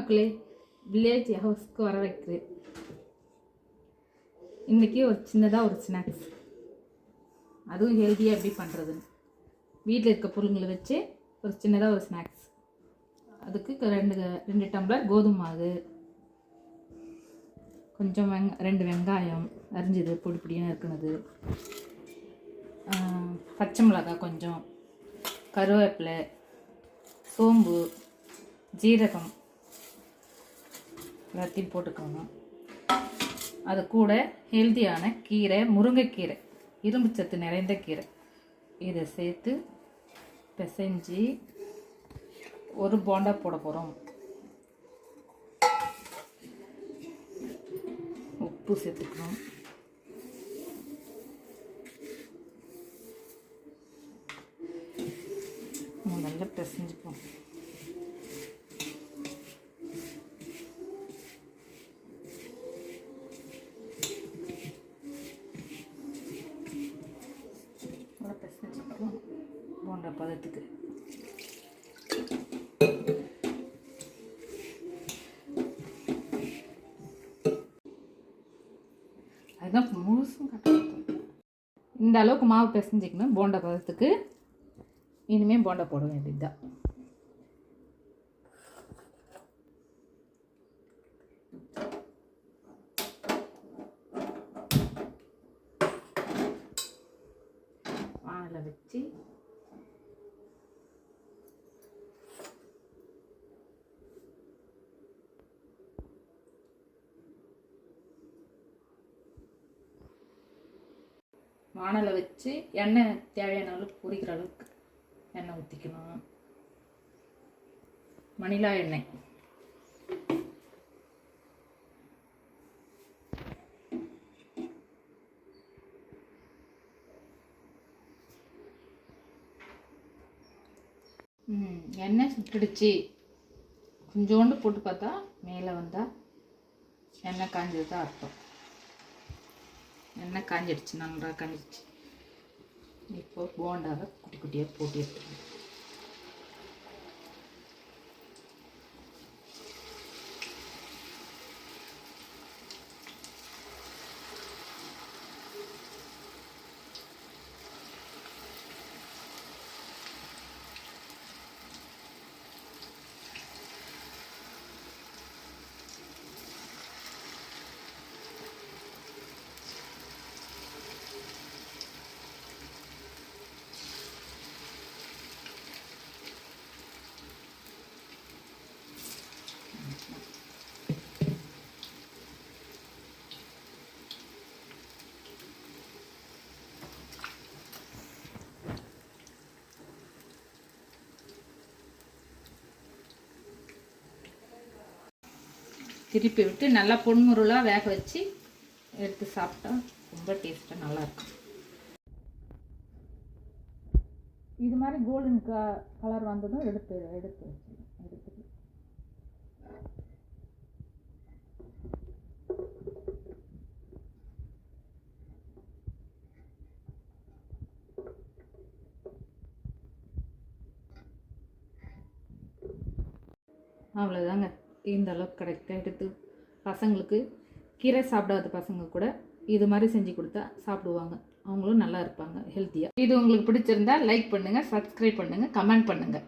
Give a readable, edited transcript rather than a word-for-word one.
மக்களே, வில்லேஜ் ஹவுஸ்க்கு வர வைக்கிறேன். இன்றைக்கி ஒரு சின்னதாக ஒரு ஸ்நாக்ஸ், அதுவும் ஹெல்த்தியாக எப்படி பண்ணுறதுன்னு வீட்டில் இருக்க பொருளுங்களை வச்சு ஒரு சின்னதாக ஒரு ஸ்நாக்ஸ். அதுக்கு ரெண்டு டம்ளர் கோதுமை மாவு, கொஞ்சம் 2 வெங்காயம் அரிஞ்சது பொடி பொடியாக இருக்குனது, பச்சை மிளகாய் கொஞ்சம், கருவேப்பிலை, சோம்பு, ஜீரகம் எல்லாத்தையும் போட்டுக்கோங்க. அது கூட ஹெல்த்தியான கீரை, முருங்கைக்கீரை, இரும்பு சத்து நிறைந்த கீரை, இதை சேர்த்து பிசைஞ்சு ஒரு போண்டா போட போகிறோம். உப்பு சேர்த்துக்கணும். நல்லா பிசைஞ்சுப்போம். போண்டா பதத்துக்கு அதுதான் முழுசும் கட்ட. இந்த அளவுக்கு மாவு பிசைஞ்சிக்கணும் போண்டா பதத்துக்கு. இனிமேல் போண்டா போட வேண்டியதுதான். வானலை வச்சு எண்ணெய் தேவையான அளவுக்கு பொரிக்கிற அளவுக்கு எண்ணெய் ஊற்றிக்கணும். மணிலா எண்ணெய். எண்ணெய் சுட்டுடுச்சு. கொஞ்சோண்டு போட்டு பார்த்தா மேலே வந்தால் எண்ணெய் காஞ்சது தான் அர்த்தம். எண்ணெய் காஞ்சிடுச்சு, நல்லா காஞ்சிடுச்சு. இப்போ போண்டாவை குட்டி குட்டியாக போட்டு எடுத்துக்கணும். திருப்பி விட்டு நல்லா பொன்முருளாக வேக வச்சு எடுத்து சாப்பிட்டா ரொம்ப டேஸ்ட்டாக நல்லாயிருக்கும். இது மாதிரி கோல்டன் கலர் வந்ததும் எடுத்து அவ்வளோதாங்க. இந்த அளவுக்கு கரெக்டாக எடுத்து பசங்களுக்கு, கீரை சாப்பிடாத பசங்க கூட இது மாதிரி செஞ்சு கொடுத்தா சாப்பிடுவாங்க. அவங்களும் நல்லா இருப்பாங்க ஹெல்த்தியாக. இது உங்களுக்கு பிடிச்சிருந்தா லைக் பண்ணுங்கள், சப்ஸ்கிரைப் பண்ணுங்கள், கமெண்ட் பண்ணுங்கள்.